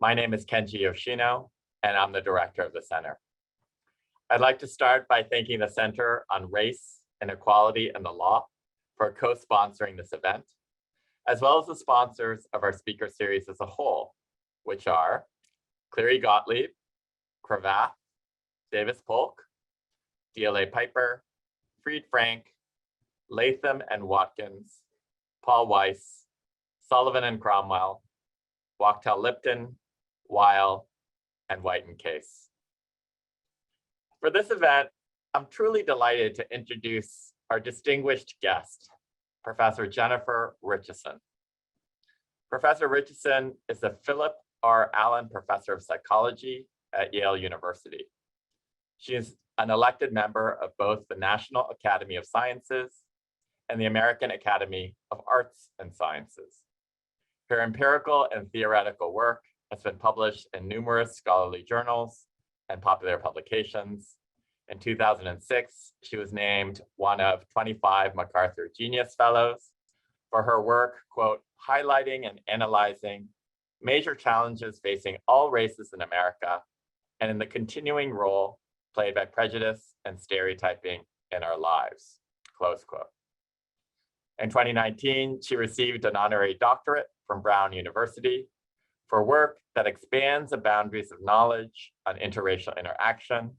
My name is Kenji Yoshino, and I'm the director of the center. I'd like to start by thanking the Center on Race, Inequality, and the Law for co-sponsoring this event, as well as the sponsors of our speaker series as a whole, which are Cleary Gottlieb, Cravath, Davis Polk, DLA Piper, Fried Frank, Latham and Watkins, Paul Weiss, Sullivan and Cromwell, Wachtell Lipton, Weil, and White and Case. For this event, I'm truly delighted to introduce our distinguished guest, Professor Jennifer Richeson. Professor Richeson is the Philip R. Allen Professor of Psychology at Yale University. She is an elected member of both the National Academy of Sciences and the American Academy of Arts and Sciences. Her empirical and theoretical work has been published in numerous scholarly journals and popular publications. In 2006, she was named one of 25 MacArthur Genius Fellows for her work, quote, highlighting and analyzing major challenges facing all races in America and in the continuing role played by prejudice and stereotyping in our lives, close quote. In 2019, she received an honorary doctorate from Brown University for work that expands the boundaries of knowledge on interracial interaction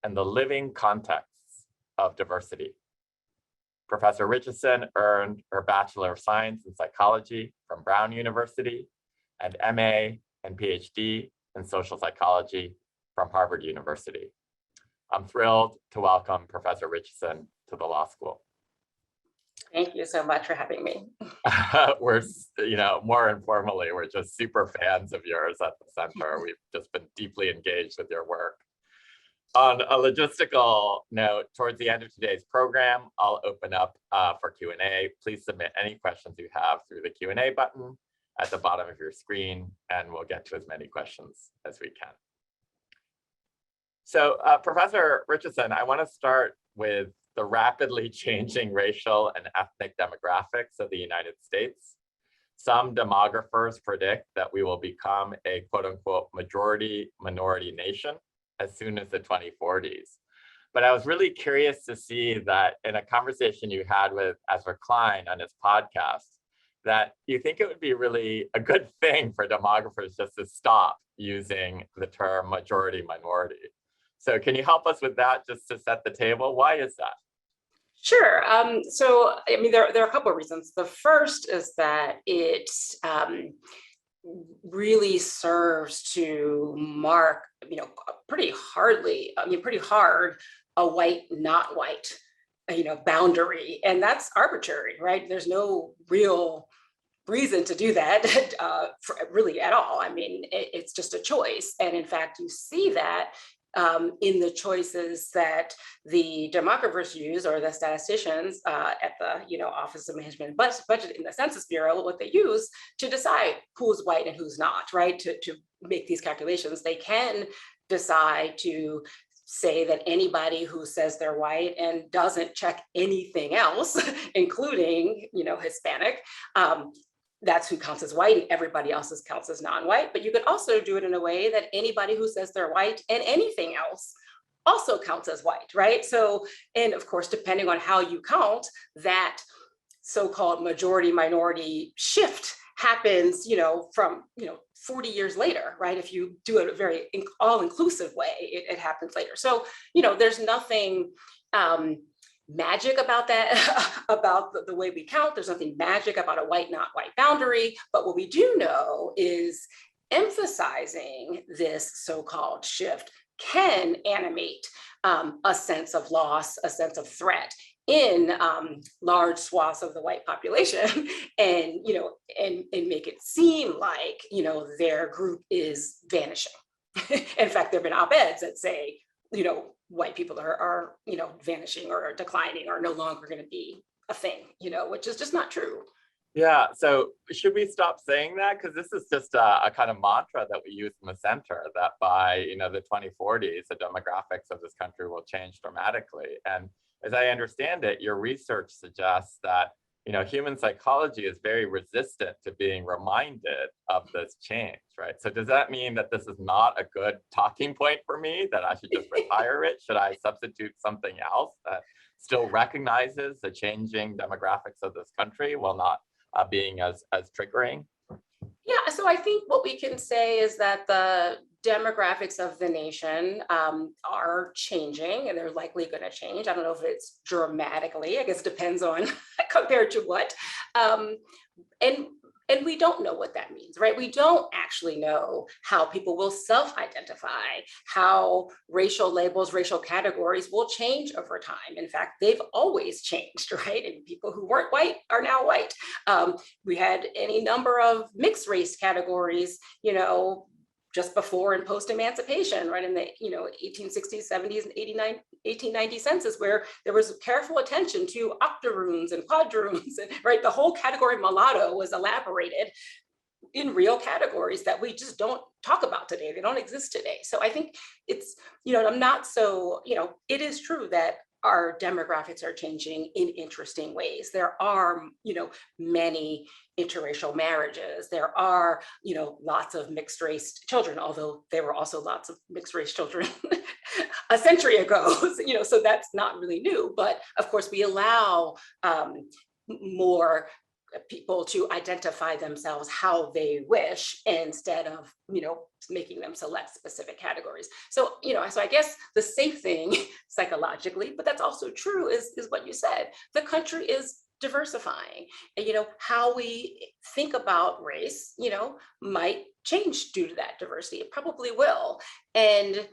and the living contexts of diversity. Professor Richeson earned her Bachelor of Science in Psychology from Brown University and MA and PhD in Social Psychology from Harvard University. I'm thrilled to welcome Professor Richeson to the law school. Thank you so much for having me. We're, more informally, we're just super fans of yours at the center. We've just been deeply engaged with your work. On a logistical note, towards the end of today's program, I'll open up for Q&A. Please submit any questions you have through the Q&A button at the bottom of your screen, and we'll get to as many questions as we can. So, Professor Richeson, I want to start with the rapidly changing racial and ethnic demographics of the United States. Some demographers predict that we will become a quote unquote majority minority nation as soon as the 2040s. But I was really curious to see that in a conversation you had with Ezra Klein on his podcast, that you think it would be really a good thing for demographers just to stop using the term majority minority. So can you help us with that just to set the table? Why is that? Sure. So, I mean, there are a couple of reasons. The first is that it really serves to mark, pretty hard a white, not white, boundary. And that's arbitrary, right? There's no real reason to do that really at all. I mean, it's just a choice. And in fact, you see that in the choices that the demographers use, or the statisticians at the Office of Management and Budget in the Census Bureau, what they use to decide who's white and who's not, right? To make these calculations, they can decide to say that anybody who says they're white and doesn't check anything else, including Hispanic, that's who counts as white, and everybody else counts as non-white. But you could also do it in a way that anybody who says they're white and anything else also counts as white, right? So, and of course, depending on how you count, that so-called majority minority shift happens, from 40 years later, right? If you do it a very all-inclusive way, it happens later. So, there's nothing magic about that, about the way we count. There's nothing magic about a white, not white boundary. But what we do know is emphasizing this so-called shift can animate a sense of loss, a sense of threat in large swaths of the white population, and and make it seem like their group is vanishing. In fact, there have been op-eds that say white people are vanishing or declining or no longer going to be a thing, which is just not true. Yeah, so should we stop saying that? Because this is just a kind of mantra that we use in the center, that by the 2040s, the demographics of this country will change dramatically. And as I understand it, your research suggests that human psychology is very resistant to being reminded of this change, right? So does that mean that this is not a good talking point for me, that I should just retire it? Should I substitute something else that still recognizes the changing demographics of this country while not being as triggering? Yeah, so I think what we can say is that the demographics of the nation are changing, and they're likely going to change. I don't know if it's dramatically. I guess it depends on compared to what. Um, and and we don't know what that means, right? We don't actually know how people will self-identify, how racial labels, racial categories will change over time. In fact, they've always changed, right? And people who weren't white are now white. We had any number of mixed race categories, just before and post emancipation, right, in the 1860s, 70s, and 1890 census, where there was careful attention to octoroons and quadroons, and right, the whole category mulatto was elaborated in real categories that we just don't talk about today. They don't exist today. So I think it's, I'm not so, it is true that our demographics are changing in interesting ways. There are, many interracial marriages. There are, lots of mixed race children, although there were also lots of mixed race children a century ago. So that's not really new. But of course, we allow more people to identify themselves how they wish instead of making them select specific categories. So so I guess the safe thing psychologically, but that's also true, is what you said. The country is diversifying, and how we think about race might change due to that diversity. It probably will. And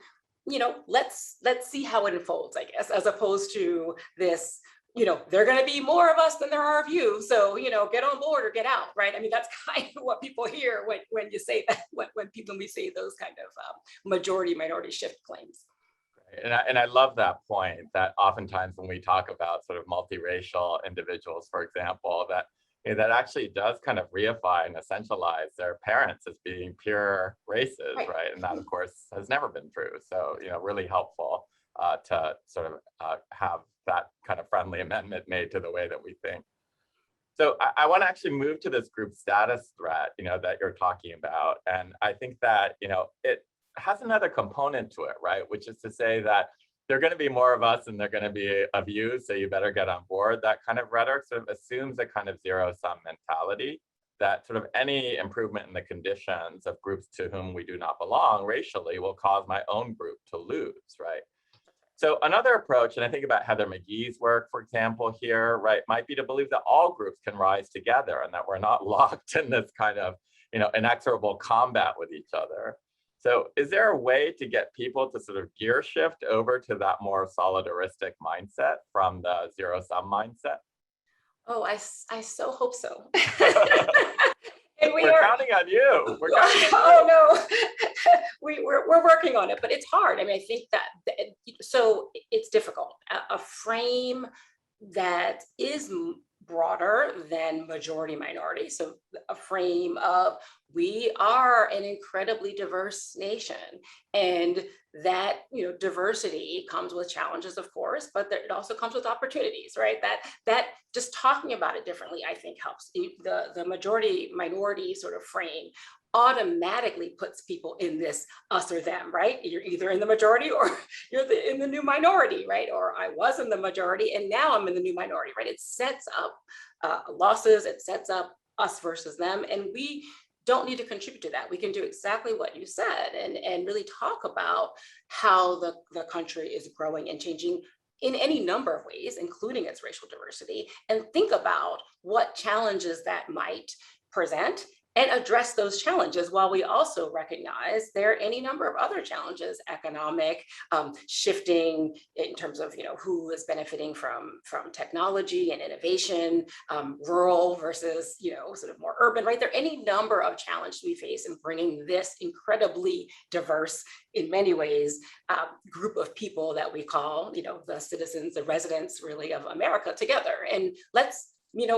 let's see how it unfolds, I guess, as opposed to this, there are going to be more of us than there are of you. So, get on board or get out, right? I mean, that's kind of what people hear when you say that, when we say those kind of majority minority shift claims. And I love that point, that oftentimes when we talk about sort of multiracial individuals, for example, that that actually does kind of reify and essentialize their parents as being pure races, right? And that, of course, has never been true. So, really helpful to sort of have that kind of friendly amendment made to the way that we think. So I want to actually move to this group status threat, that you're talking about. And I think that, it has another component to it, right? Which is to say that there are going to be more of us and they're going to be of you, so you better get on board. That kind of rhetoric sort of assumes a kind of zero-sum mentality, that sort of any improvement in the conditions of groups to whom we do not belong racially will cause my own group to lose, right? So another approach, and I think about Heather McGhee's work, for example, here, right, might be to believe that all groups can rise together and that we're not locked in this kind of, inexorable combat with each other. So is there a way to get people to sort of gear shift over to that more solidaristic mindset from the zero-sum mindset? Oh, I so hope so. And we're counting on you. We're counting on you. Oh no, we're working on it, but it's hard. I mean, I think that so it's difficult. A frame that is broader than majority minority. So a frame of, we are an incredibly diverse nation, and that diversity comes with challenges, of course, but it also comes with opportunities, right? That just talking about it differently, I think, helps. The majority minority sort of frame automatically puts people in this us or them, right? You're either in the majority or you're in the new minority, right? Or I was in the majority and now I'm in the new minority, right? It sets up losses, it sets up us versus them, and we don't need to contribute to that. We can do exactly what you said and really talk about how the country is growing and changing in any number of ways, including its racial diversity, and think about what challenges that might present and address those challenges, while we also recognize there are any number of other challenges: economic, shifting in terms of who is benefiting from technology and innovation, rural versus sort of more urban, right? There are any number of challenges we face in bringing this incredibly diverse, in many ways, group of people that we call the citizens, the residents, really, of America together. And let's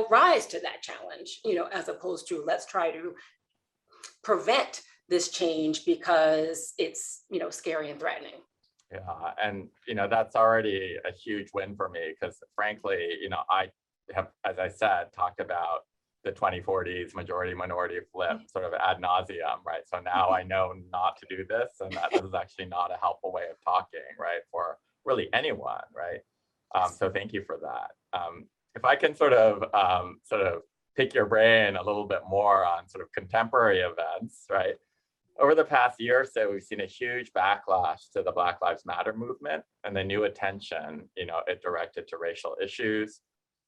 rise to that challenge, as opposed to let's try to prevent this change because it's, scary and threatening. Yeah, and that's already a huge win for me, because frankly, I have, as I said, talked about the 2040s majority minority flip sort of ad nauseum, right? So now I know not to do this, and that this is actually not a helpful way of talking, right, for really anyone, right? So thank you for that. If I can sort of pick your brain a little bit more on sort of contemporary events, right? Over the past year or so, we've seen a huge backlash to the Black Lives Matter movement and the new attention, it directed to racial issues,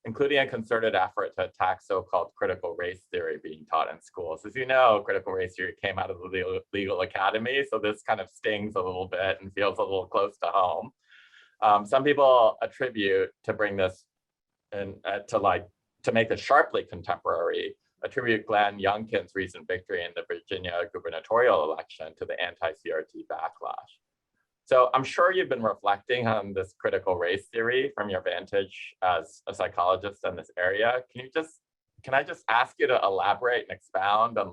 including a concerted effort to attack so-called critical race theory being taught in schools. As you know, critical race theory came out of the legal academy, so this kind of stings a little bit and feels a little close to home. Some people attribute to bring this and to make this sharply contemporary, attribute Glenn Youngkin's recent victory in the Virginia gubernatorial election to the anti-CRT backlash. So I'm sure you've been reflecting on this critical race theory from your vantage as a psychologist in this area. Can I just ask you to elaborate and expound on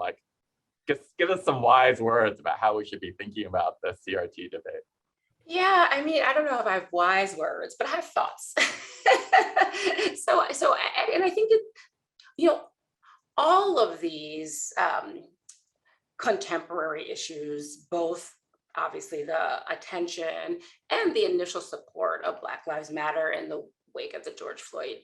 just give us some wise words about how we should be thinking about the CRT debate? Yeah, I mean, I don't know if I have wise words, but I have thoughts. And I think all of these contemporary issues, both obviously the attention and the initial support of Black Lives Matter in the wake of the George Floyd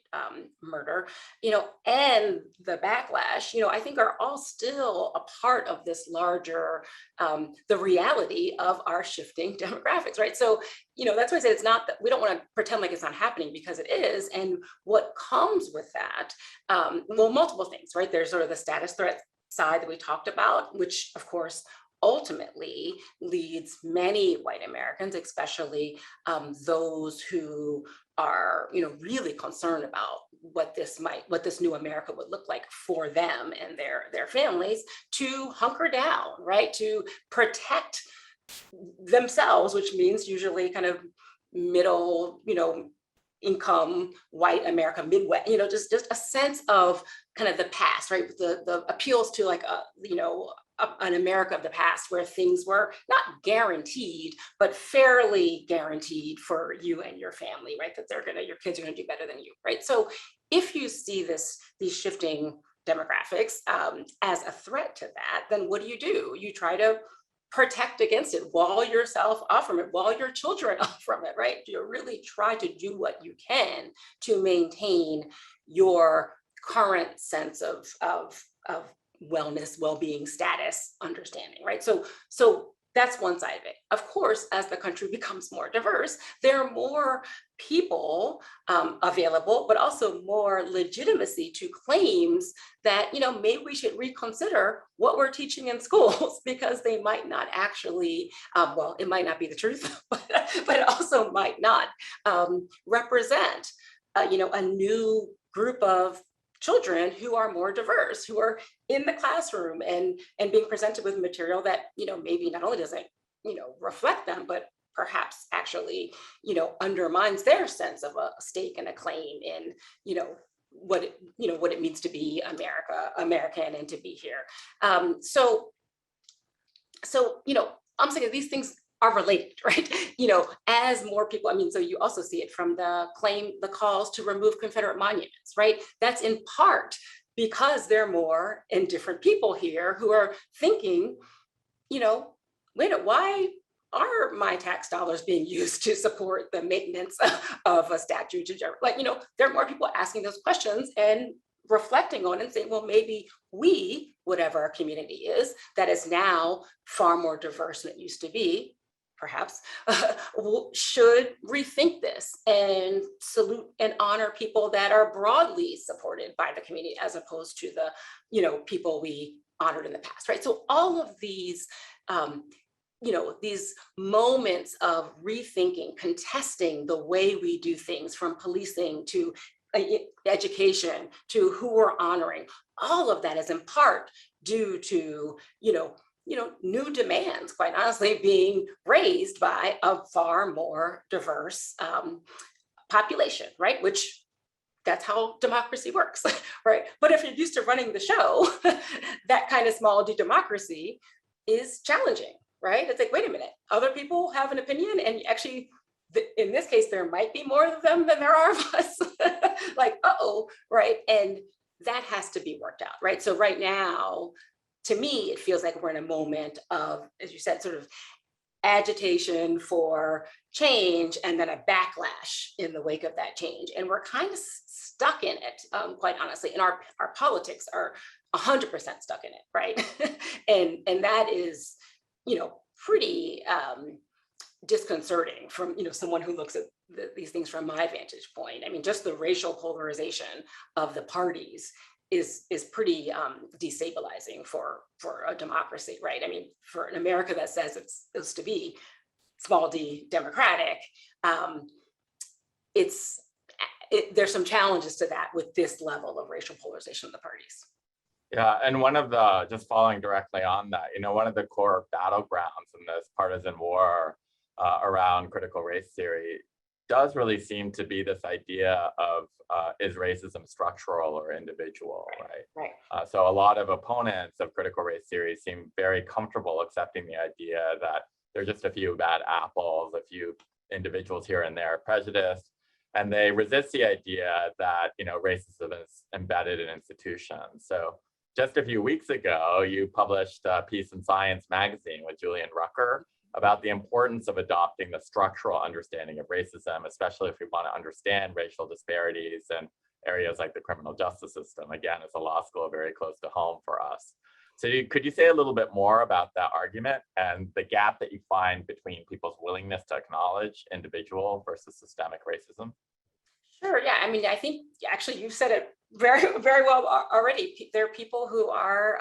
murder, and the backlash, I think are all still a part of this larger, the reality of our shifting demographics, right? So, that's why I said it's not that we don't want to pretend like it's not happening, because it is. And what comes with that, well, multiple things, right? There's sort of the status threat side that we talked about, which of course ultimately leads many white Americans, especially those who are, really concerned about what this new America would look like for them and their families, to hunker down, right? To protect themselves, which means usually kind of middle, income white America, Midwest, just a sense of kind of the past, right? The appeals to an America of the past where things were not guaranteed, but fairly guaranteed for you and your family, right? That your kids are gonna do better than you, right? So if you see these shifting demographics as a threat to that, then what do? You try to protect against it, wall yourself off from it, wall your children off from it, right? You really try to do what you can to maintain your current sense of wellness, well-being, status, understanding, right? So that's one side of it. Of course, as the country becomes more diverse, there are more people available, but also more legitimacy to claims that, maybe we should reconsider what we're teaching in schools, because they might not actually, it might not be the truth, but it also might not represent, a new group of children who are more diverse, who are in the classroom and being presented with material that, maybe not only doesn't, reflect them, but perhaps actually, undermines their sense of a stake and a claim in, what it means to be American and to be here. So, I'm saying these things are related, right? As more people, so you also see it from the calls to remove Confederate monuments, right? That's in part because there are more and different people here who are thinking, wait a minute, why are my tax dollars being used to support the maintenance of a statue to there are more people asking those questions and reflecting on and saying, well, maybe we, whatever our community is, that is now far more diverse than it used to be, perhaps, should rethink this and salute and honor people that are broadly supported by the community, as opposed to the, people we honored in the past, right? So all of these, these moments of rethinking, contesting the way we do things, from policing to education to who we're honoring, all of that is in part due to, new demands, quite honestly, being raised by a far more diverse population, right? Which that's how democracy works, right? But if you're used to running the show, that kind of small d democracy is challenging, right? It's like, wait a minute, other people have an opinion, and actually in this case, there might be more of them than there are of us. Like, uh-oh, right? And that has to be worked out, right? So right now, to me, it feels like we're in a moment of, as you said, sort of agitation for change and then a backlash in the wake of that change. And we're kind of stuck in it, quite honestly. And our politics are 100% stuck in it, right? and that is, pretty disconcerting from, someone who looks at these things from my vantage point. I mean, just the racial polarization of the parties is pretty destabilizing for a democracy, right? I mean, for an America that says it's supposed to be small d democratic, there's some challenges to that with this level of racial polarization of the parties. Yeah, and one of the, just following directly on that, one of the core battlegrounds in this partisan war around critical race theory does really seem to be this idea of is racism structural or individual, right? Right. So a lot of opponents of critical race theory seem very comfortable accepting the idea that there's just a few bad apples, a few individuals here and there prejudiced, and they resist the idea that racism is embedded in institutions. So just a few weeks ago, you published a piece in Science magazine with Julian Rucker about the importance of adopting the structural understanding of racism, especially if we want to understand racial disparities in areas like the criminal justice system. Again, it's a law school very close to home for us. So could you say a little bit more about that argument and the gap that you find between people's willingness to acknowledge individual versus systemic racism? Sure. Yeah. I mean, I think actually you said it very, very well already. There are people who are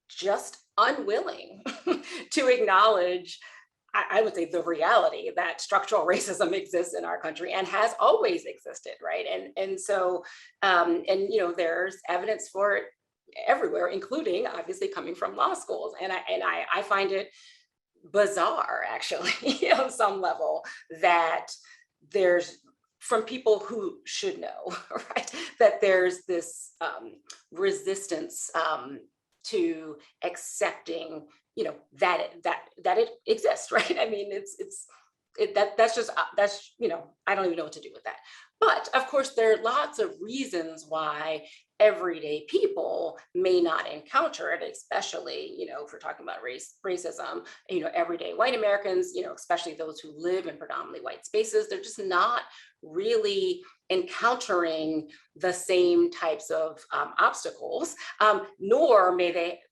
just unwilling to acknowledge, I would say, the reality that structural racism exists in our country and has always existed, right? And so, there's evidence for it everywhere, including obviously coming from law schools. And I find it bizarre, actually, on some level, that there's, from people who should know, right, that there's this resistance to accepting, that it exists, right? I mean, that's I don't even know what to do with that. But of course, there are lots of reasons why everyday people may not encounter it, especially, if we're talking about racism, everyday white Americans, especially those who live in predominantly white spaces, they're just not really encountering the same types of obstacles, nor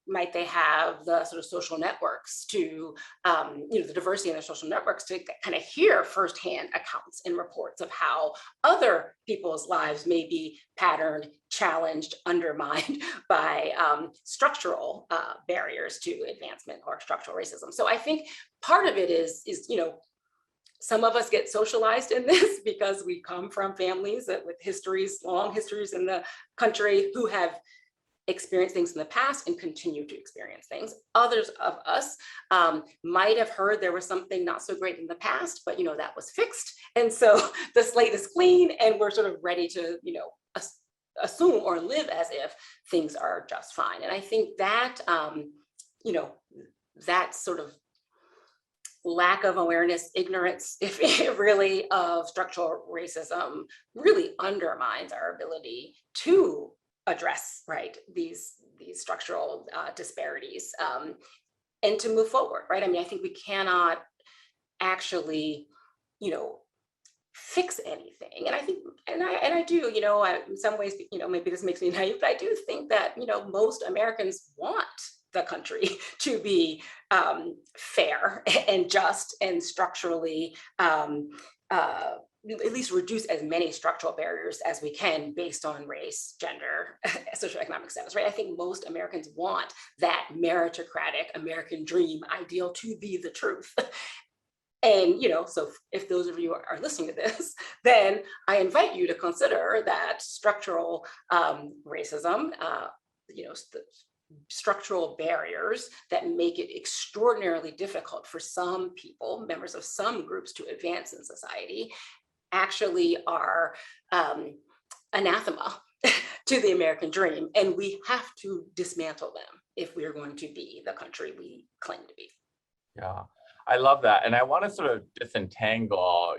might they have the sort of social networks to, the diversity in their social networks to kind of hear firsthand accounts and reports of how other people's lives may be patterned, challenged, undermined by structural barriers to advancement or structural racism. So I think part of it is some of us get socialized in this because we come from families with long histories in the country who have experienced things in the past and continue to experience things. Others of us might have heard there was something not so great in the past, but that was fixed. And so the slate is clean and we're sort of ready to, assume or live as if things are just fine. And I think that, that sort of lack of awareness, ignorance, if really, of structural racism really undermines our ability to address, right, these structural disparities and to move forward, right? I mean, I think we cannot actually, fix anything. And I think, and I do, in some ways, maybe this makes me naive, but I do think that, most Americans want the country to be fair and just and structurally at least reduce as many structural barriers as we can based on race, gender, socioeconomic status, right? I think most Americans want that meritocratic American dream ideal to be the truth. And, so if those of you are listening to this, then I invite you to consider that structural racism, the structural barriers that make it extraordinarily difficult for some people, members of some groups, to advance in society, actually are anathema to the American dream. And we have to dismantle them if we are going to be the country we claim to be. Yeah. I love that. And I want to sort of disentangle,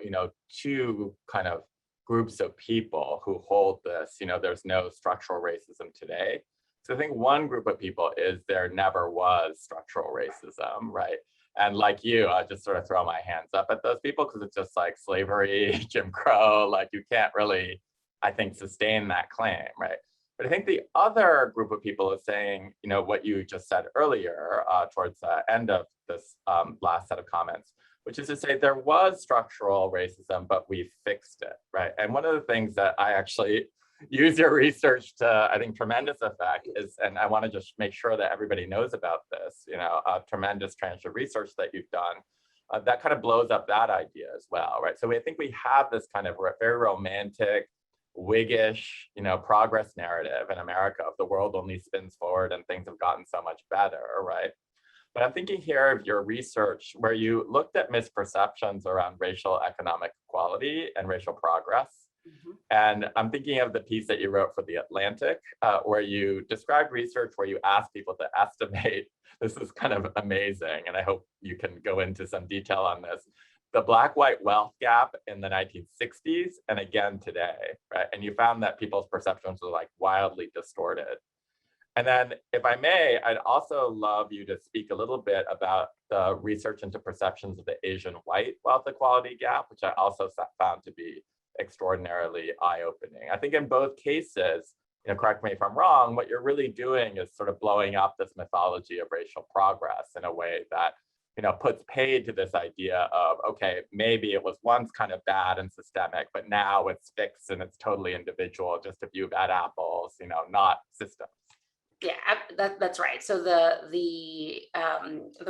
two kind of groups of people who hold this, there's no structural racism today. So I think one group of people is there never was structural racism, right? And like you, I just sort of throw my hands up at those people because it's just like slavery, Jim Crow, like you can't really, I think, sustain that claim, right? But I think the other group of people is saying, what you just said earlier towards the end of this last set of comments, which is to say there was structural racism, but we fixed it, right? And one of the things that I actually use your research to, I think, tremendous effect is, and I want to just make sure that everybody knows about this, a tremendous tranche of research that you've done that kind of blows up that idea as well, right? So I think we have this kind of very romantic, Whiggish, progress narrative in America of the world only spins forward and things have gotten so much better, right? But I'm thinking here of your research where you looked at misperceptions around racial economic equality and racial progress. Mhm. And I'm thinking of the piece that you wrote for The Atlantic, where you described research where you asked people to estimate, this is kind of amazing, and I hope you can go into some detail on this, the Black-white wealth gap in the 1960s and again today, right? And you found that people's perceptions were like wildly distorted. And then if I may, I'd also love you to speak a little bit about the research into perceptions of the Asian white wealth equality gap, which I also found to be extraordinarily eye-opening. I think in both cases, correct me if I'm wrong, what you're really doing is sort of blowing up this mythology of racial progress in a way that puts paid to this idea of, okay, maybe it was once kind of bad and systemic, but now it's fixed and it's totally individual, just a few bad apples, not systems. Yeah, that's right. So the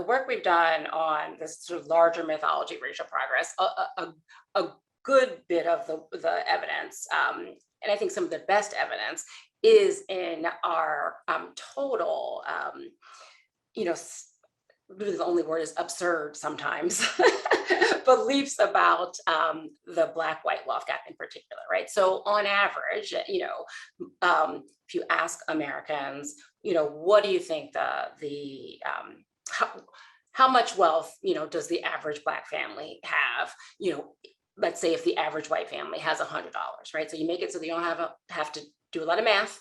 work we've done on this sort of larger mythology of racial progress, a good bit of the evidence, and I think some of the best evidence is in our total, really the only word is absurd sometimes, beliefs about the Black-white wealth gap in particular, right? So on average, if you ask Americans, what do you think how much wealth, does the average Black family have? Let's say if the average white family has $100, right? So you make it so that you don't have to do a lot of math,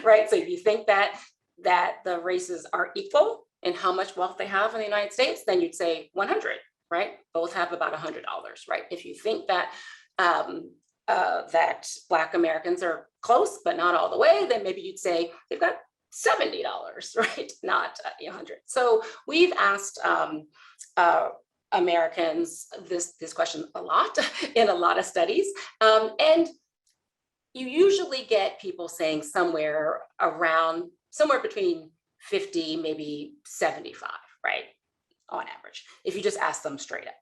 right? So if you think that the races are equal in how much wealth they have in the United States, then you'd say 100, right? Both have about $100, right? If you think that that Black Americans are close, but not all the way, then maybe you'd say they've got $70, right? Not 100. So we've asked Americans this question a lot in a lot of studies, and you usually get people saying somewhere between 50, maybe 75, right? On average, if you just ask them straight up.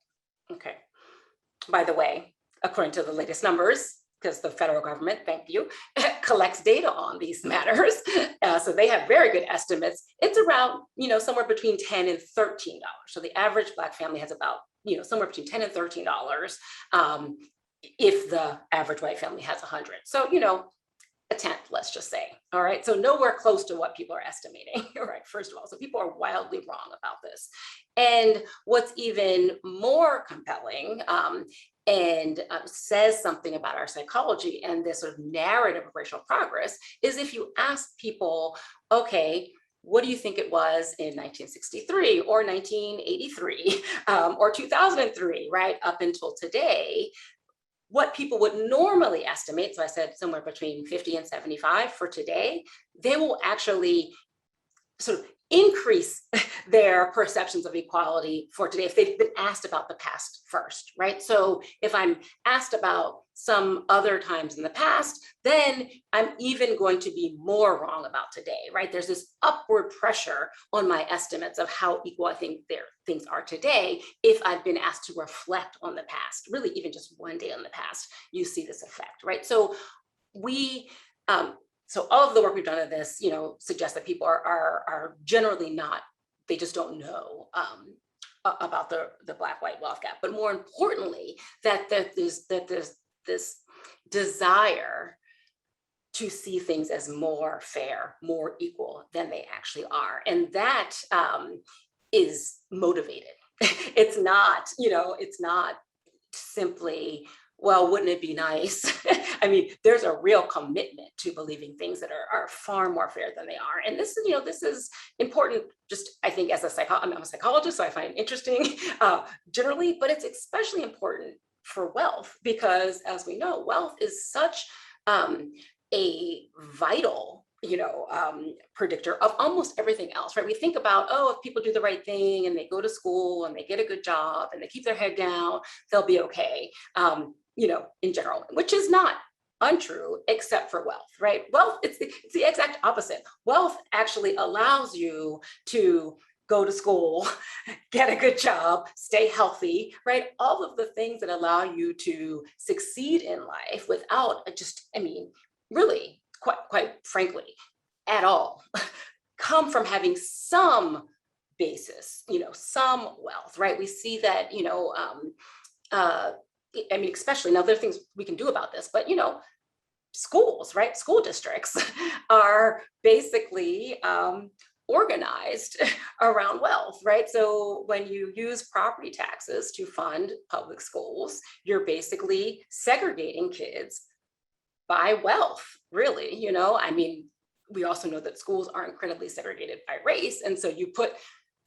Okay. By the way, according to the latest numbers, because the federal government, thank you, collects data on these matters. So they have very good estimates. It's around, somewhere between $10 and $13. So the average Black family has about, somewhere between $10 and $13 if the average white family has 100. So, a tenth, let's just say. All right. So nowhere close to what people are estimating. All right. First of all, so people are wildly wrong about this. And what's even more compelling and says something about our psychology and this sort of narrative of racial progress is if you ask people, okay, what do you think it was in 1963 or 1983 or 2003, right? Up until today, what people would normally estimate, so I said somewhere between 50 and 75 for today, they will actually sort of increase their perceptions of equality for today if they've been asked about the past first, right? So if I'm asked about some other times in the past, then I'm even going to be more wrong about today, right? There's this upward pressure on my estimates of how equal I think things are today. If I've been asked to reflect on the past, really even just one day on the past, you see this effect, right? So so all of the work we've done of this, suggests that people are generally not, they just don't know about the Black-white wealth gap. But more importantly, that there's this desire to see things as more fair, more equal than they actually are. And that is motivated It's not, it's not simply, well, wouldn't it be nice? I mean, there's a real commitment to believing things that are far more fair than they are. And this is, this is important, just I think as I'm a psychologist, so I find it interesting generally, but it's especially important for wealth because as we know, wealth is such a vital predictor of almost everything else, right? We think about, oh, if people do the right thing and they go to school and they get a good job and they keep their head down, they'll be okay, in general, which is not untrue except for wealth, right? Wealth, it's the exact opposite. Wealth actually allows you to go to school, get a good job, stay healthy, right? All of the things that allow you to succeed in life without really, quite frankly, at all, come from having some basis, some wealth, right? We see that, especially now there are things we can do about this, but, schools, right? School districts are basically organized around wealth, right? So when you use property taxes to fund public schools, you're basically segregating kids by wealth, really, we also know that schools are incredibly segregated by race. And so you put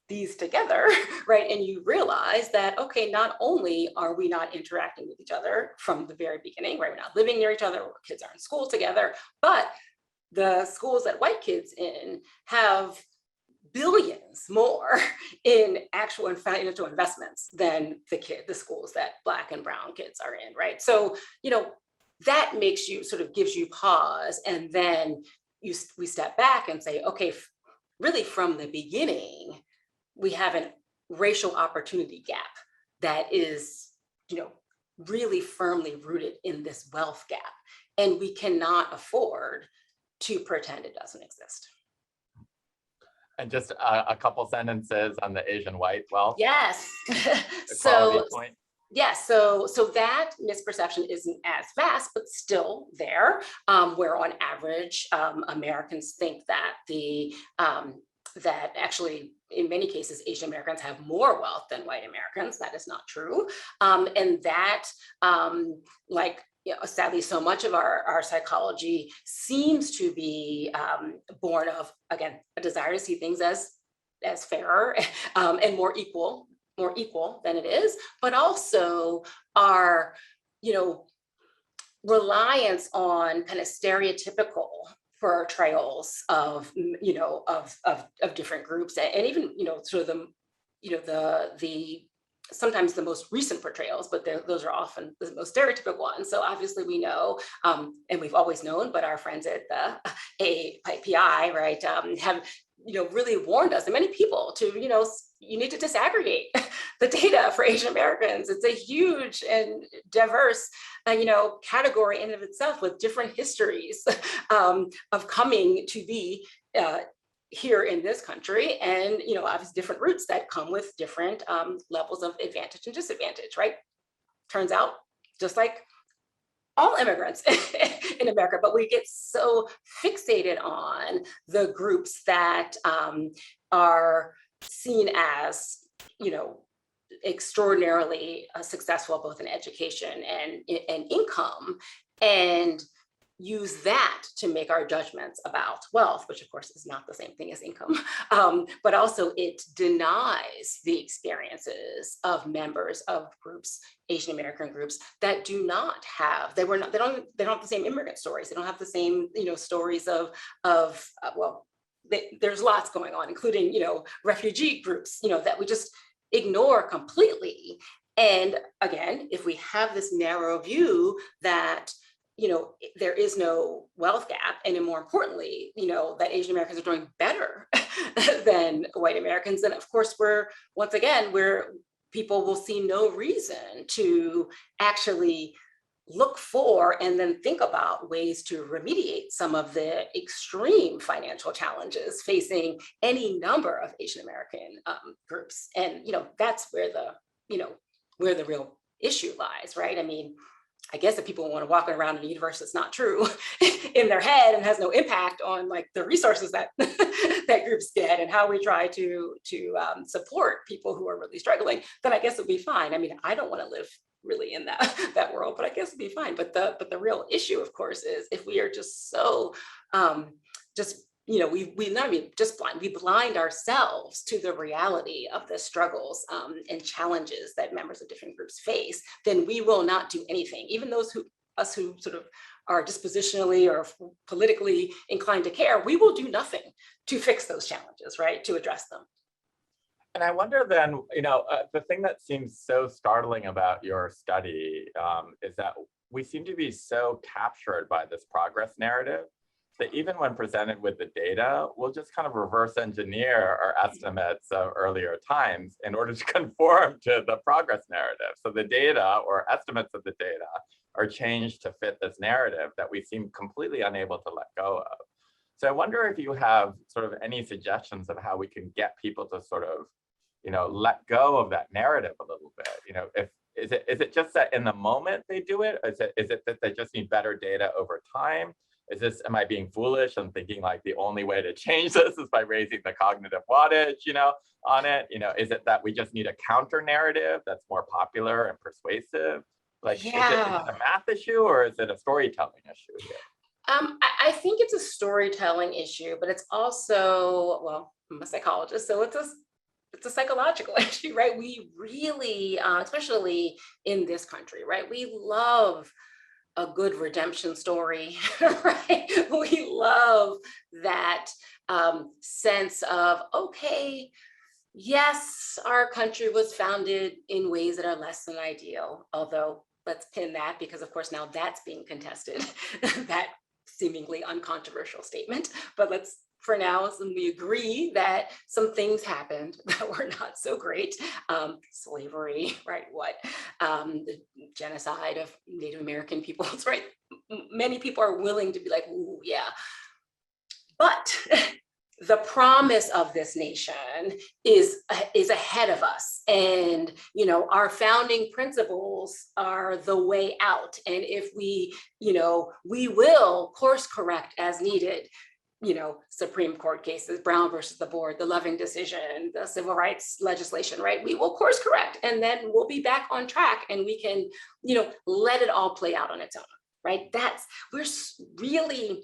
these together, right? And you realize that, okay, not only are we not interacting with each other from the very beginning, right? We're not living near each other, kids are in school together, but the schools that white kids in have billions more in actual financial investments than the schools that Black and brown kids are in, right? So, that makes you gives you pause. And then we step back and say, okay, really from the beginning, we have a racial opportunity gap that is, really firmly rooted in this wealth gap. And we cannot afford to pretend it doesn't exist. And just a couple sentences on the Asian white wealth. Yes. Equality point. Yes, so that misperception isn't as vast, but still there, where on average, Americans think that that actually, in many cases, Asian Americans have more wealth than white Americans. That is not true. And that, sadly, so much of our psychology seems to be born of, again, a desire to see things as fairer and more equal than it is, but also our, reliance on kind of stereotypical portrayals of, of different groups, and even, sort of the sometimes the most recent portrayals, but those are often the most stereotypical ones. So obviously we know, and we've always known, but our friends at the API, right, have really warned us and many people to, you need to disaggregate the data for Asian Americans. It's a huge and diverse, category in and of itself with different histories of coming to be here in this country, and obviously different roots that come with different levels of advantage and disadvantage, right? Turns out, just like all immigrants in America, but we get so fixated on the groups that are seen as, extraordinarily successful, both in education and income, and use that to make our judgments about wealth, which of course is not the same thing as income, but also it denies the experiences of members of groups, Asian American groups, that do not have, they don't have the same immigrant stories. They don't have the same, stories of there's lots going on, including, refugee groups, that we just ignore completely. And again, if we have this narrow view that there is no wealth gap, and then more importantly, that Asian Americans are doing better than white Americans, then of course people will see no reason to actually look for and then think about ways to remediate some of the extreme financial challenges facing any number of Asian American groups. And that's where the real issue lies, right? I mean, I guess if people want to walk around in a universe that's not true in their head and has no impact on like the resources that that groups get and how we try to support people who are really struggling, then I guess it'll be fine. I mean, I don't want to live really in that world, but I guess it'd be fine. But the real issue, of course, is if we are just so just we not be just blind, we blind ourselves to the reality of the struggles and challenges that members of different groups face, then we will not do anything. Even those who sort of are dispositionally or politically inclined to care, we will do nothing to fix those challenges, right? To address them. And I wonder then, the thing that seems so startling about your study is that we seem to be so captured by this progress narrative that even when presented with the data, we'll just kind of reverse engineer our estimates of earlier times in order to conform to the progress narrative. So the data or estimates of the data are changed to fit this narrative that we seem completely unable to let go of. So I wonder if you have sort of any suggestions of how we can get people to sort of, let go of that narrative a little bit. Is it just that in the moment they do it? Is it that they just need better data over time? Am I being foolish and thinking like the only way to change this is by raising the cognitive wattage, on it? Is it that we just need a counter narrative that's more popular and persuasive? Like, is it a math issue or is it a storytelling issue here? I think it's a storytelling issue, but it's also, well, I'm a psychologist, so it's a psychological issue, right? We really, especially in this country, right? We love a good redemption story, right? We love that sense of, okay, yes, our country was founded in ways that are less than ideal, although let's pin that because of course now that's being contested, that seemingly uncontroversial statement, but let's for now, we agree that some things happened that were not so great. Slavery, right? The genocide of Native American peoples, right? Many people are willing to be like, ooh, yeah. But the promise of this nation is ahead of us. And, our founding principles are the way out. And if we will course correct as needed. Supreme Court cases, Brown versus the board, the Loving decision, the civil rights legislation, right? We will course correct and then we'll be back on track and we can, let it all play out on its own, right? We're really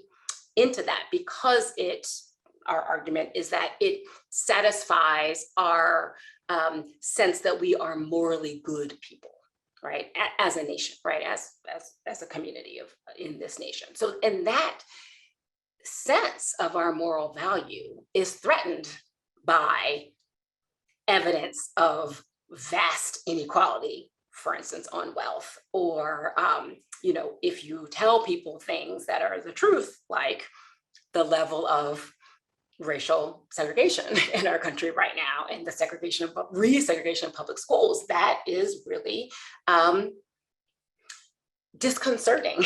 into that because our argument is that it satisfies our sense that we are morally good people, right? As a nation, right? As a community in this nation. So, and that sense of our moral value is threatened by evidence of vast inequality, for instance, on wealth, or if you tell people things that are the truth, like the level of racial segregation in our country right now and the resegregation of public schools, that is really disconcerting,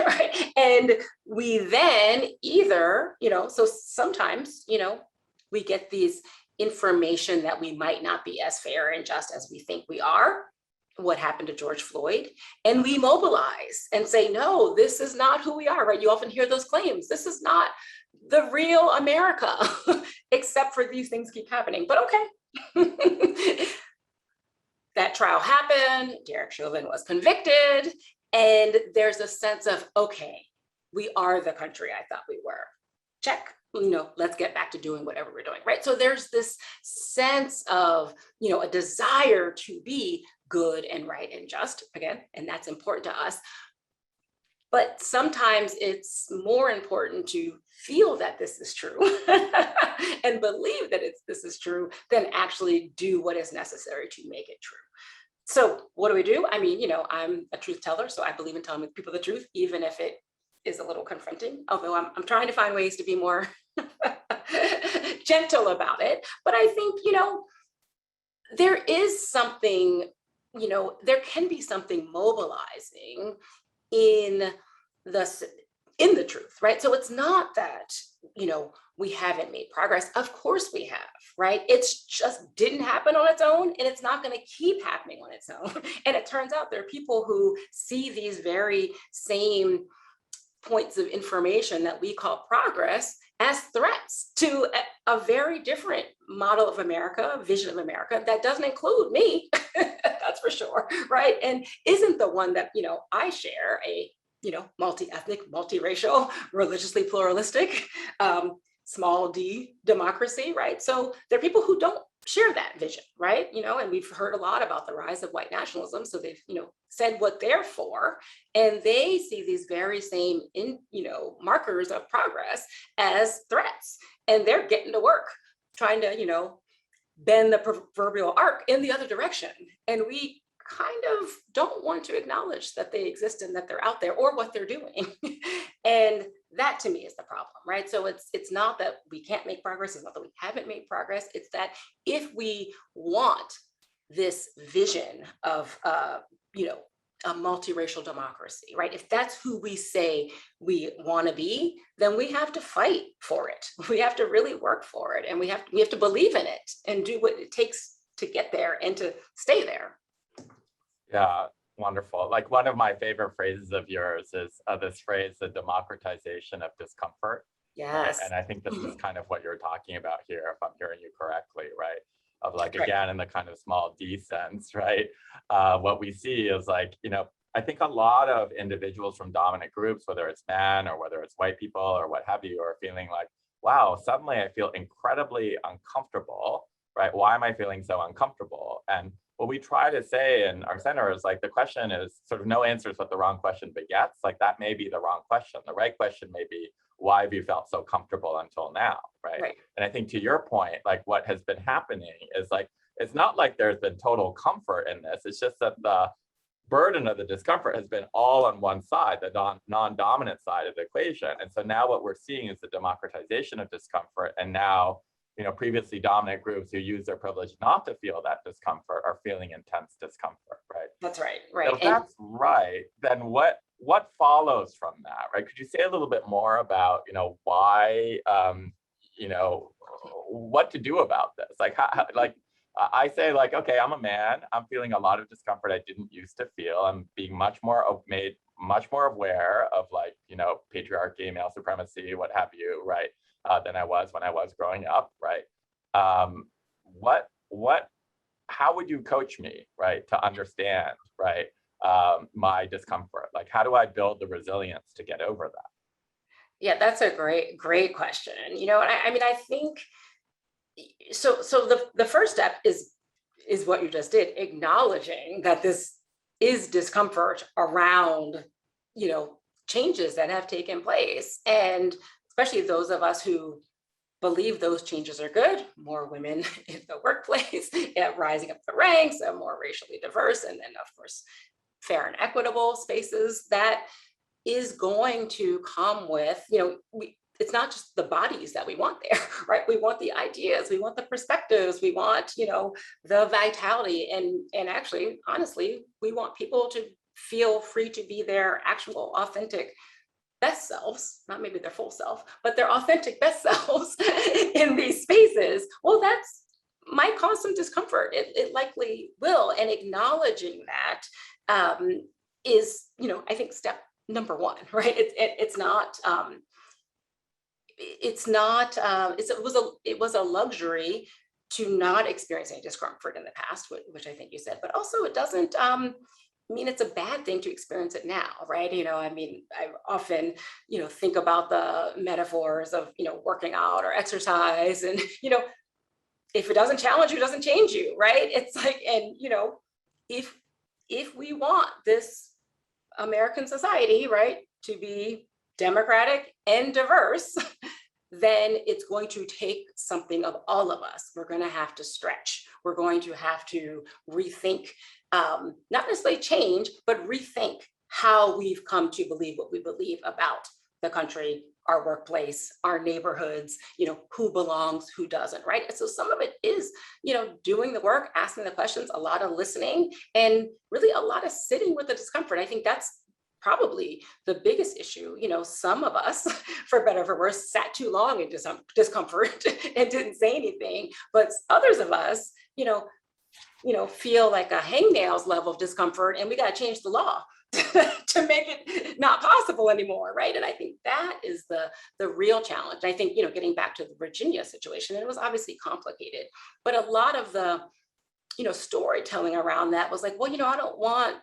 right? And we then either, so sometimes, we get these information that we might not be as fair and just as we think we are, what happened to George Floyd, and we mobilize and say, no, this is not who we are, right? You often hear those claims. This is not the real America, except for these things keep happening, but okay. That trial happened, Derek Chauvin was convicted, and there's a sense of, okay, we are the country I thought we were. Check, let's get back to doing whatever we're doing, right? So there's this sense of, a desire to be good and right and just, again, and that's important to us. But sometimes it's more important to feel that this is true and believe that this is true than actually do what is necessary to make it true. So what do? I mean, I'm a truth teller, so I believe in telling people the truth, even if it is a little confronting, although I'm trying to find ways to be more gentle about it. But I think, there is something, there can be something mobilizing in the truth, right? So it's not that, we haven't made progress. Of course we have, right? It's just didn't happen on its own, and it's not going to keep happening on its own. And it turns out there are people who see these very same points of information that we call progress as threats to a very different model of America, vision of America that doesn't include me, that's for sure, right? And isn't the one that, I share a, multi-ethnic, multiracial, religiously pluralistic, small d democracy, right? So there are people who don't share that vision, right? And we've heard a lot about the rise of white nationalism. So they've, said what they're for, and they see these very same, markers of progress as threats, and they're getting to work trying to, bend the proverbial arc in the other direction. And we kind of don't want to acknowledge that they exist and that they're out there or what they're doing. And that to me is the problem, right? So it's not that we can't make progress, it's not that we haven't made progress, it's that if we want this vision of a multiracial democracy, right? If that's who we say we want to be, then we have to fight for it. We have to really work for it, and we have to believe in it and do what it takes to get there and to stay there. Yeah, wonderful. Like, one of my favorite phrases of yours is this phrase, the democratization of discomfort. Yes. Right? And I think this is kind of what you're talking about here, if I'm hearing you correctly, right? Of like, Right. again, in the kind of small d sense, right? What we see is like, I think a lot of individuals from dominant groups, whether it's men or whether it's white people or what have you, are feeling like, wow, suddenly I feel incredibly uncomfortable, right? Why am I feeling so uncomfortable? And what we try to say in our center is like, the question is sort of no answer is what the wrong question begets. Like, that may be the wrong question. The right question may be, why have you felt so comfortable until now, right? And I think to your point, like, what has been happening is like, it's not like there's been total comfort in this. It's just that the burden of the discomfort has been all on one side, the non-dominant side of the equation. And so now what we're seeing is the democratization of discomfort. And now, previously dominant groups who use their privilege not to feel that discomfort are feeling intense discomfort, right? That's right, right. So if that's right, then what follows from that, right? Could you say a little bit more about, why, what to do about this? Like, how like, I say, like, okay, I'm a man, I'm feeling a lot of discomfort I didn't used to feel. I'm being made much more aware of, like, patriarchy, male supremacy, what have you, right? Than I was when I was growing up, right? How would you coach me, right, to understand, right, my discomfort? Like, how do I build the resilience to get over that? Yeah, that's a great question. I think so. So the first step is what you just did, acknowledging that this is discomfort around, changes that have taken place, and especially those of us who believe those changes are good, more women in the workplace, rising up the ranks, more racially diverse, and then of course, fair and equitable spaces. That is going to come with, it's not just the bodies that we want there, right? We want the ideas, we want the perspectives, we want, the vitality, and actually, honestly, we want people to feel free to be their actual authentic best selves, not maybe their full self, but their authentic best selves in these spaces. Well, that's might cause some discomfort. It likely will. And acknowledging that is, I think step number one, right? It was a luxury to not experience any discomfort in the past, which I think you said, but also it doesn't mean it's a bad thing to experience it now, right? I often, think about the metaphors of, working out or exercise, and, if it doesn't challenge you, it doesn't change you, right? It's like, and, if we want this American society, right, to be democratic and diverse, then it's going to take something of all of us. We're going to have to stretch. We're going to have to rethink, not necessarily change, but rethink how we've come to believe what we believe about the country, our workplace, our neighborhoods, who belongs, who doesn't, right? And so some of it is, doing the work, asking the questions, a lot of listening, and really a lot of sitting with the discomfort. I think that's probably the biggest issue. Some of us, for better or for worse, sat too long in discomfort and didn't say anything. But others of us, feel like a hangnails level of discomfort, and we got to change the law to make it not possible anymore, right? And I think that is the real challenge. I think, getting back to the Virginia situation, it was obviously complicated, but a lot of the storytelling around that was like, well, I don't want,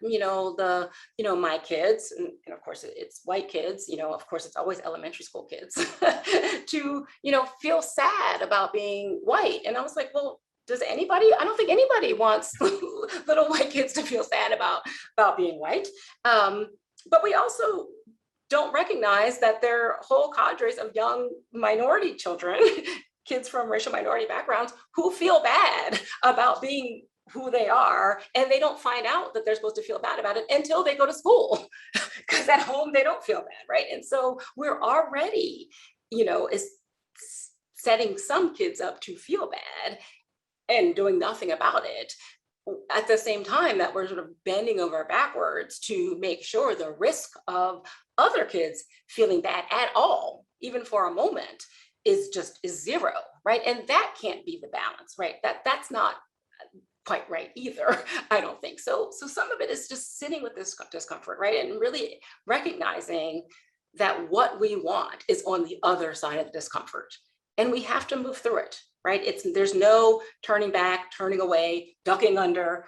my kids, and of course it's white kids, of course it's always elementary school kids, to, feel sad about being white. And I was like, well, I don't think anybody wants little white kids to feel sad about being white. But we also don't recognize that there are whole cadres of young minority children, kids from racial minority backgrounds, who feel bad about being who they are, and they don't find out that they're supposed to feel bad about it until they go to school, because at home they don't feel bad, right? And so we're already, is setting some kids up to feel bad and doing nothing about it, at the same time that we're sort of bending over backwards to make sure the risk of other kids feeling bad at all, even for a moment, is zero, right? And that can't be the balance, right? That's not quite right either, I don't think. So some of it is just sitting with this discomfort, right? And really recognizing that what we want is on the other side of the discomfort, and we have to move through it, right? There's no turning back, turning away, ducking under.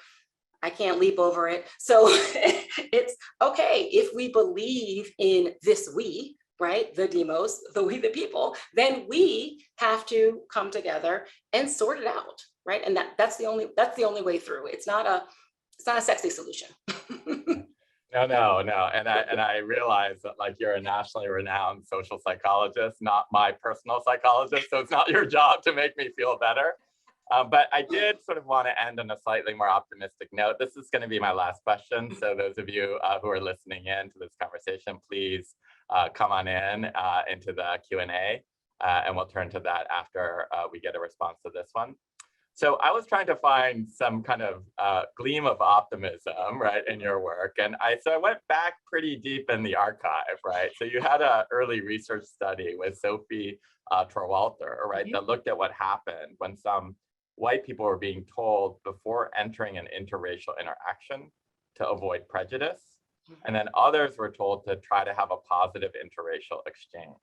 I can't leap over it. So it's okay, if we believe in this we, right, the demos, the we the people, then we have to come together and sort it out, right? And that's the only way through. It's not a sexy solution. No. And I realize that, like, you're a nationally renowned social psychologist, not my personal psychologist. So it's not your job to make me feel better. But I did sort of want to end on a slightly more optimistic note. This is going to be my last question. So those of you who are listening in to this conversation, please come on in into the Q&A, and we'll turn to that after we get a response to this one. So I was trying to find some kind of gleam of optimism, right, in your work. And so I went back pretty deep in the archive, right? So you had an early research study with Sophie Terwalter, right, that looked at what happened when some white people were being told before entering an interracial interaction to avoid prejudice. And then others were told to try to have a positive interracial exchange.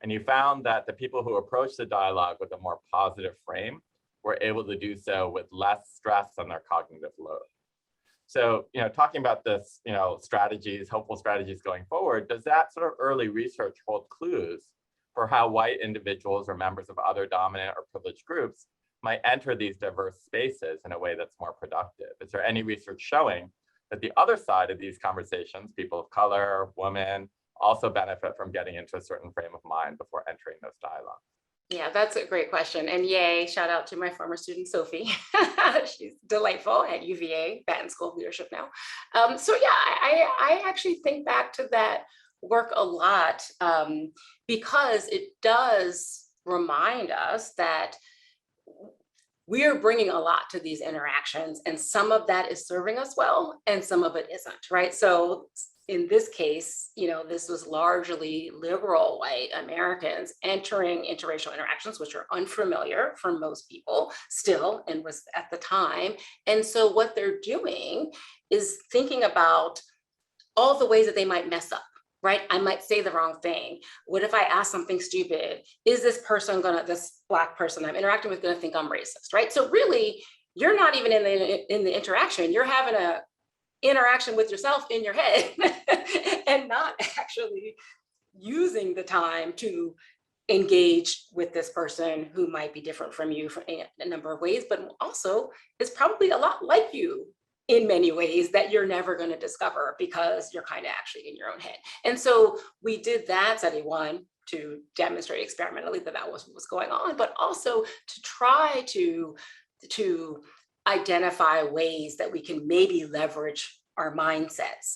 And you found that the people who approached the dialogue with a more positive frame were able to do so with less stress on their cognitive load. So, talking about this, strategies, hopeful strategies going forward, does that sort of early research hold clues for how white individuals or members of other dominant or privileged groups might enter these diverse spaces in a way that's more productive? Is there any research showing that the other side of these conversations, people of color, women, also benefit from getting into a certain frame of mind before entering those dialogues? Yeah, that's a great question. And yay, shout out to my former student, Sophie. She's delightful at UVA, Batten School of Leadership now. So yeah, I actually think back to that work a lot, because it does remind us that we are bringing a lot to these interactions, and some of that is serving us well and some of it isn't, right? So in this case, this was largely liberal white Americans entering interracial interactions, which are unfamiliar for most people still, and was at the time. And so what they're doing is thinking about all the ways that they might mess up, right? I might say the wrong thing. What if I ask something stupid? Is this Black person I'm interacting with gonna think I'm racist, right? So really, you're not even in the interaction. You're having a interaction with yourself in your head and not actually using the time to engage with this person who might be different from you in a number of ways, but also is probably a lot like you in many ways that you're never going to discover because you're kind of actually in your own head. And so we did that study, one, to demonstrate experimentally that was what was going on, but also to try to identify ways that we can maybe leverage our mindsets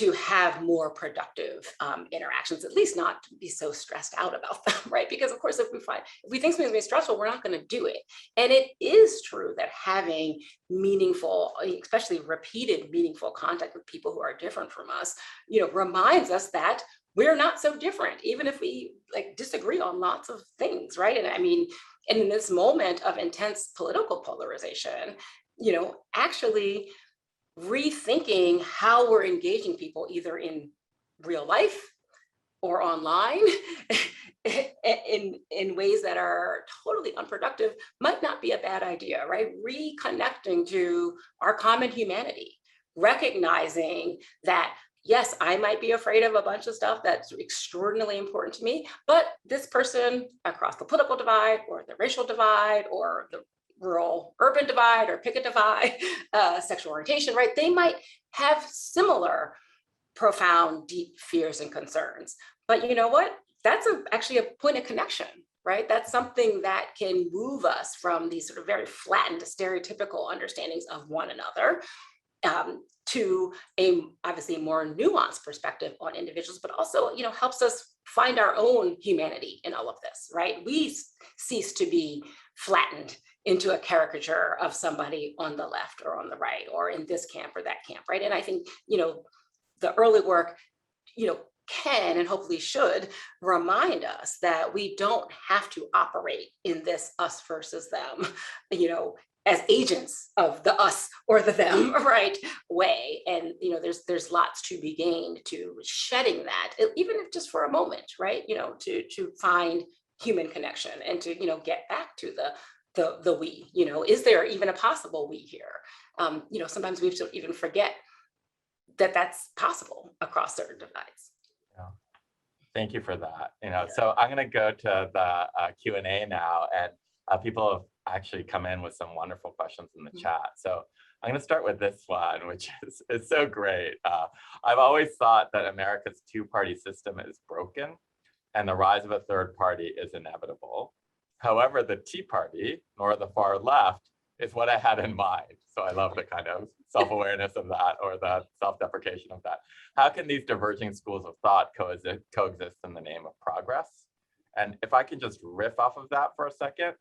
to have more productive interactions, at least not to be so stressed out about them, right? Because of course, if we think something's gonna be stressful, we're not gonna do it. And it is true that having meaningful, especially repeated meaningful contact with people who are different from us, reminds us that we're not so different, even if we like disagree on lots of things, right? And I mean, and in this moment of intense political polarization, actually rethinking how we're engaging people either in real life or online in ways that are totally unproductive might not be a bad idea, right? Reconnecting to our common humanity, recognizing that yes, I might be afraid of a bunch of stuff that's extraordinarily important to me, but this person across the political divide or the racial divide or the rural urban divide or pick a divide, sexual orientation, right? They might have similar profound, deep fears and concerns. But you know what? That's actually a point of connection, right? That's something that can move us from these sort of very flattened, stereotypical understandings of one another to a obviously more nuanced perspective on individuals, but also, helps us find our own humanity in all of this, right? We cease to be flattened into a caricature of somebody on the left or on the right, or in this camp or that camp, right? And I think, the early work, can and hopefully should remind us that we don't have to operate in this us versus them, as agents of the us or the them, right, way. And there's lots to be gained to shedding that, even if just for a moment, right? To find human connection and to get back to the we. Is there even a possible we here? Sometimes we even forget that that's possible across certain divides. Yeah. Thank you for that. So I'm going to go to the Q&A now, and people have actually come in with some wonderful questions in the chat. So I'm going to start with this one, which is so great. I've always thought that America's two-party system is broken and the rise of a third party is inevitable. However, the Tea Party, nor the far left, is what I had in mind. So I love the kind of self-awareness of that, or the self-deprecation of that. How can these diverging schools of thought coexist in the name of progress? And if I can just riff off of that for a second,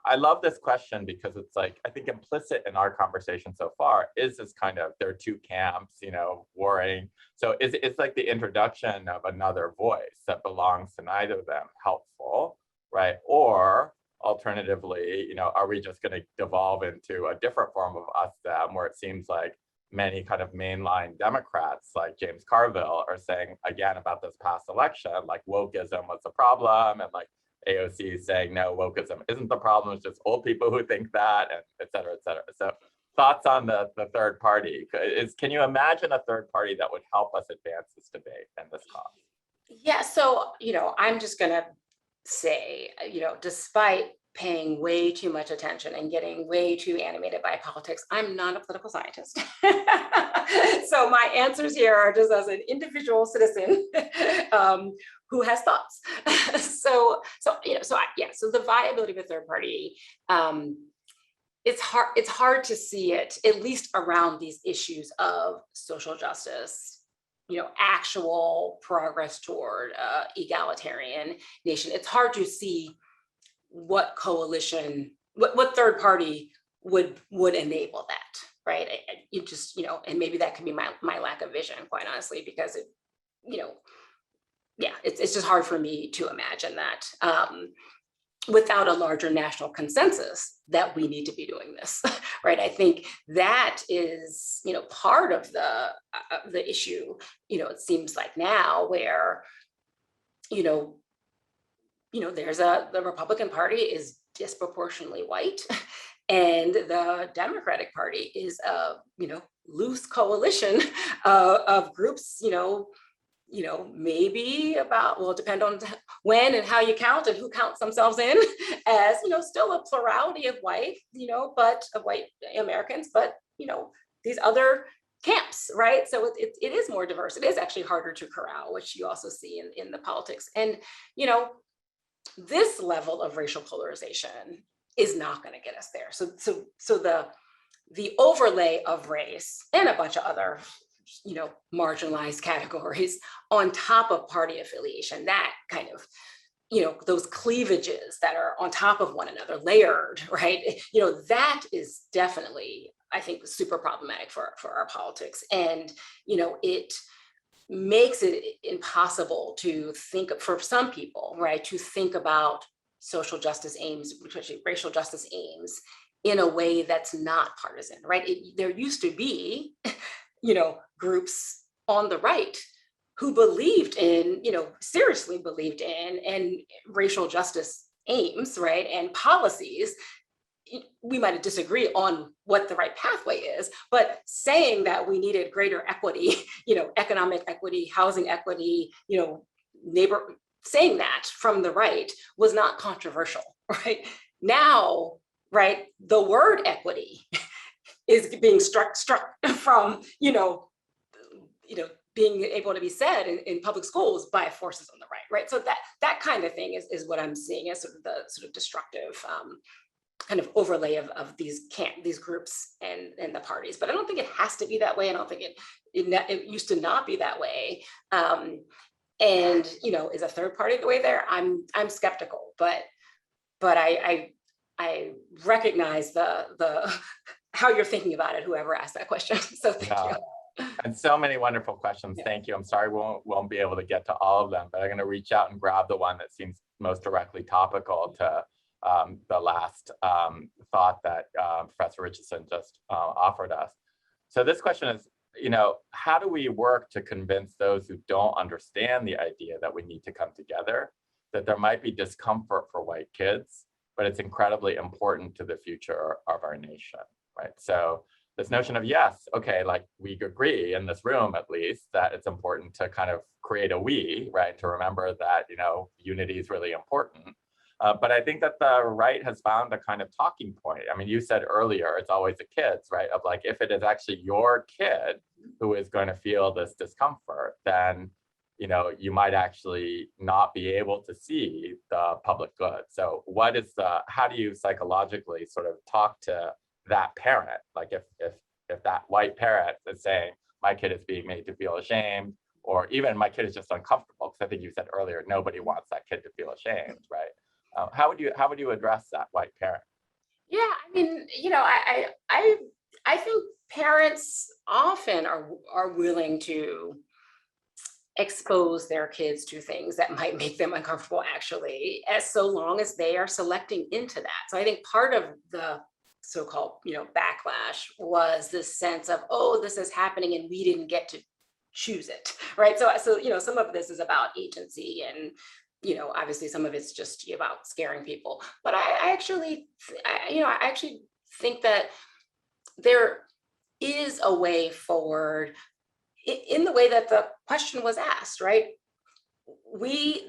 I love this question because it's I think implicit in our conversation so far is this kind of, there are two camps, warring. So it's like the introduction of another voice that belongs to neither of them helpful, right? Or alternatively, are we just going to devolve into a different form of us them, where it seems like many kind of mainline Democrats like James Carville are saying again about this past election, wokeism was the problem, and AOC is saying no, wokeism isn't the problem, it's just old people who think that, and et cetera, et cetera. So thoughts on the third party? Can you imagine a third party that would help us advance this debate and this cause? Yeah, so, I'm just gonna say, despite paying way too much attention and getting way too animated by politics, I'm not a political scientist. So my answers here are just as an individual citizen who has thoughts. So the viability of a third party, it's hard to see it, at least around these issues of social justice, actual progress toward egalitarian nation. It's hard to see what coalition, what third party would enable that, right? You just, and maybe that could be my lack of vision, quite honestly, because it's just hard for me to imagine that without a larger national consensus that we need to be doing this, right? I think that is, part of the issue. It seems like now where, the Republican Party is disproportionately white, and the Democratic Party is a, loose coalition of groups, maybe about, well, depend on when and how you count and who counts themselves in as, still a plurality of white, but of white Americans, but, these other camps, right? So it is more diverse. It is actually harder to corral, which you also see in the politics. And, this level of racial polarization is not going to get us there. So the overlay of race and a bunch of other marginalized categories on top of party affiliation, that kind of, those cleavages that are on top of one another, layered, right? That is definitely, I think, super problematic for our politics. And, it makes it impossible to think, for some people, right, to think about social justice aims, especially racial justice aims, in a way that's not partisan, right? There used to be, groups on the right who believed in, seriously believed in, and racial justice aims, right, and policies. We might disagree on what the right pathway is, but saying that we needed greater equity, economic equity, housing equity, saying that from the right was not controversial, right? Now, right, the word equity is being struck from, being able to be said in public schools by forces on the right? So that kind of thing is what I'm seeing as sort of destructive kind of overlay of these groups and the parties. But I don't think it has to be that way. I don't think it used to not be that way. And is a third party the way there? I'm skeptical, but I recognize the how you're thinking about it, whoever asked that question. So thank you. And so many wonderful questions. Yeah. Thank you. I'm sorry we won't be able to get to all of them, but I'm going to reach out and grab the one that seems most directly topical to the last thought that Professor Richardson just offered us. So this question is, how do we work to convince those who don't understand the idea that we need to come together, that there might be discomfort for white kids, but it's incredibly important to the future of our nation, right? So this notion of, yes, okay, like we agree in this room at least that it's important to kind of create a we, right? To remember that, unity is really important. But I think that the right has found a kind of talking point. I mean, you said earlier, it's always the kids, right? Of like, if it is actually your kid who is going to feel this discomfort, then, you might actually not be able to see the public good. So how do you psychologically sort of talk to that parent? Like if that white parent is saying, my kid is being made to feel ashamed, or even my kid is just uncomfortable, because I think you said earlier, nobody wants that kid to feel ashamed, right? How would you address that white parent? Yeah, I mean, I think parents often are willing to expose their kids to things that might make them uncomfortable, actually, as so long as they are selecting into that. So I think part of the so-called, backlash was this sense of, oh, this is happening and we didn't get to choose it, right? So some of this is about agency, and obviously some of it's just about scaring people. But I actually think that there is a way forward in the way that the question was asked, right?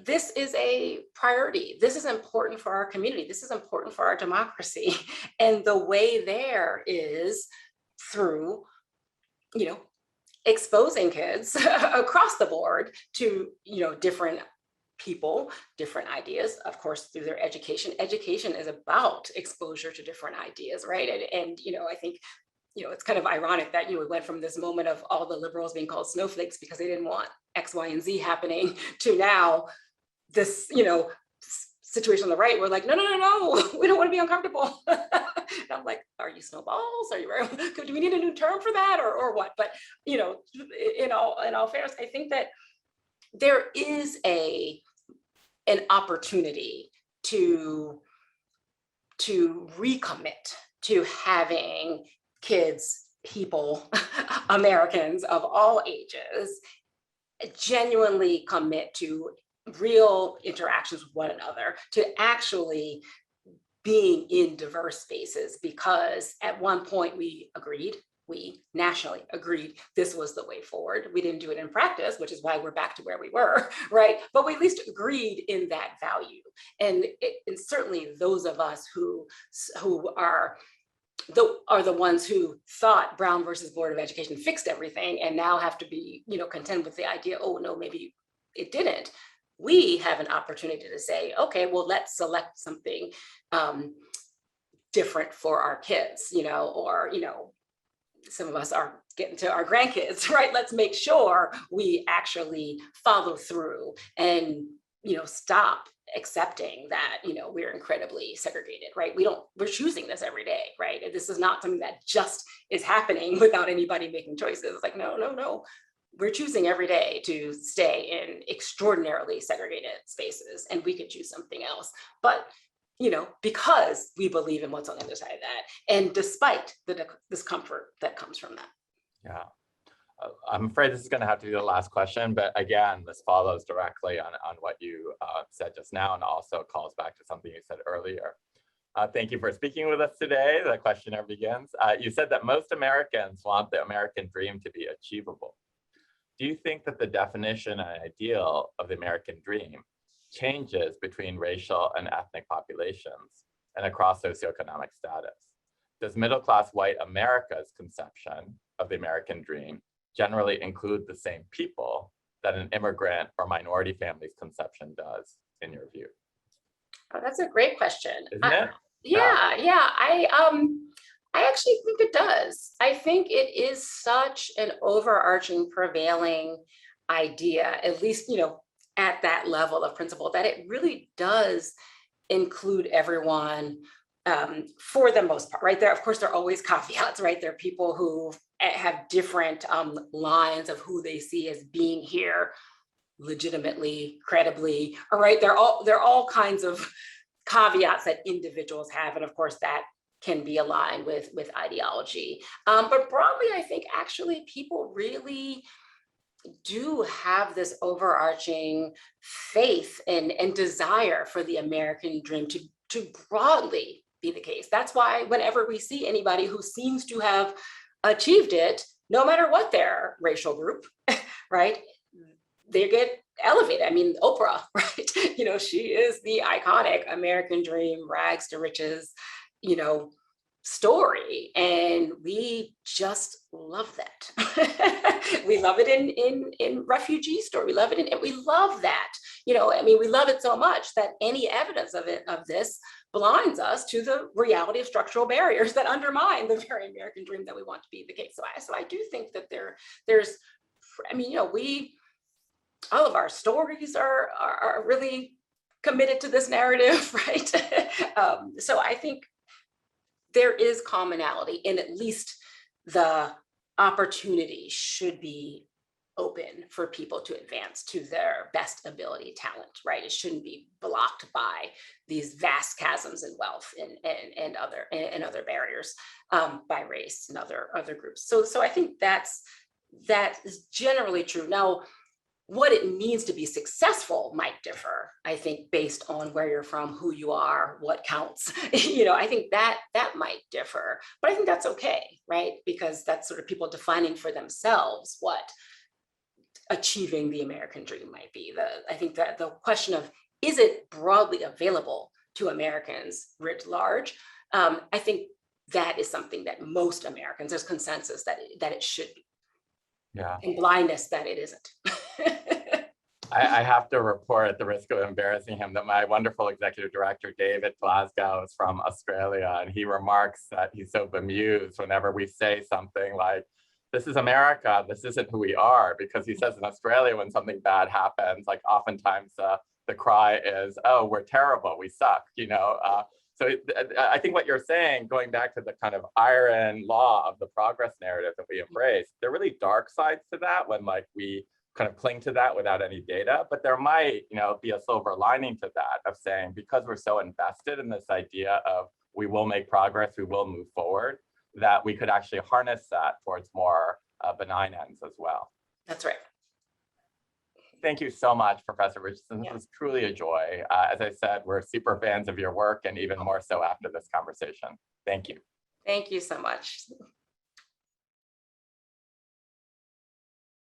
This is a priority. This is important for our community. This is important for our democracy. And the way there is through, exposing kids across the board to, different people, different ideas, of course, through their education. Education is about exposure to different ideas, right? And I think, it's kind of ironic that we went from this moment of all the liberals being called snowflakes because they didn't want X, Y, and Z happening, to now this, situation on the right. We're like, no, we don't want to be uncomfortable. And I'm like, are you snowballs? Are you? Do we need a new term for that, or what? But in all fairness, I think that there is an opportunity to recommit to having kids, people, Americans of all ages, genuinely commit to real interactions with one another, to actually being in diverse spaces, because at one point we nationally agreed this was the way forward. We didn't do it in practice, which is why we're back to where we were, right? But we at least agreed in that value. And certainly those of us who are the ones who thought Brown versus Board of Education fixed everything and now have to be, content with the idea, oh no, maybe it didn't. We have an opportunity to say, okay, well, let's select something different for our kids, or some of us are getting to our grandkids, right? Let's make sure we actually follow through and, stop accepting that, we're incredibly segregated, right? We're choosing this every day, right? And this is not something that just is happening without anybody making choices. It's like, no, no, no. We're choosing every day to stay in extraordinarily segregated spaces, and we could choose something else. But because we believe in what's on the other side of that, and despite the discomfort that comes from that. Yeah. I'm afraid this is going to have to be the last question, but again, this follows directly on what you said just now, and also calls back to something you said earlier. Thank you for speaking with us today. The questionnaire begins. You said that most Americans want the American dream to be achievable. Do you think that the definition and ideal of the American dream changes between racial and ethnic populations and across socioeconomic status? Does middle-class white America's conception of the American dream generally include the same people that an immigrant or minority family's conception does, in your view? Oh, that's a great question. Isn't it? Yeah. I actually think it does. I think it is such an overarching, prevailing idea, at least, at that level of principle, that it really does include everyone for the most part, right? Of course, there are always caveats, right? There are people who have different lines of who they see as being here legitimately, credibly, all right? There are all kinds of caveats that individuals have, and of course that can be aligned with ideology. But broadly, I think actually people really do have this overarching faith and desire for the American dream to broadly be the case. That's why whenever we see anybody who seems to have achieved it, no matter what their racial group, right, they get elevated. I mean, Oprah, right? She is the iconic American dream, rags to riches, story, and we just love that. We love it in refugee story. We love it and we love that. We love it so much that any evidence of this blinds us to the reality of structural barriers that undermine the very American dream that we want to be the case. So I do think that there's, all of our stories are really committed to this narrative, right? So I think there is commonality, and at least the opportunity should be open for people to advance to their best ability, talent, right? It shouldn't be blocked by these vast chasms in wealth and other barriers by race and other groups. So I think that is generally true. Now, what it means to be successful might differ, I think, based on where you're from, who you are, what counts. I think that might differ, but I think that's okay, right? Because that's sort of people defining for themselves what achieving the American dream might be. I think that the question of, is it broadly available to Americans writ large? I think that is something that most Americans, there's consensus that it should be. Yeah. And blindness that it isn't. I have to report, at the risk of embarrassing him, that my wonderful executive director, David Glasgow, is from Australia, and he remarks that he's so bemused whenever we say something like, this is America, this isn't who we are, because he says in Australia, when something bad happens, like oftentimes the cry is, oh, we're terrible, we suck, So I think what you're saying, going back to the kind of iron law of the progress narrative that we embrace, there are really dark sides to that when we kind of cling to that without any data, but there might be a silver lining to that of saying, because we're so invested in this idea of we will make progress, we will move forward, that we could actually harness that towards more benign ends as well. That's right. Thank you so much, Professor Richardson. This was truly a joy. As I said, we're super fans of your work, and even more so after this conversation. Thank you. Thank you so much.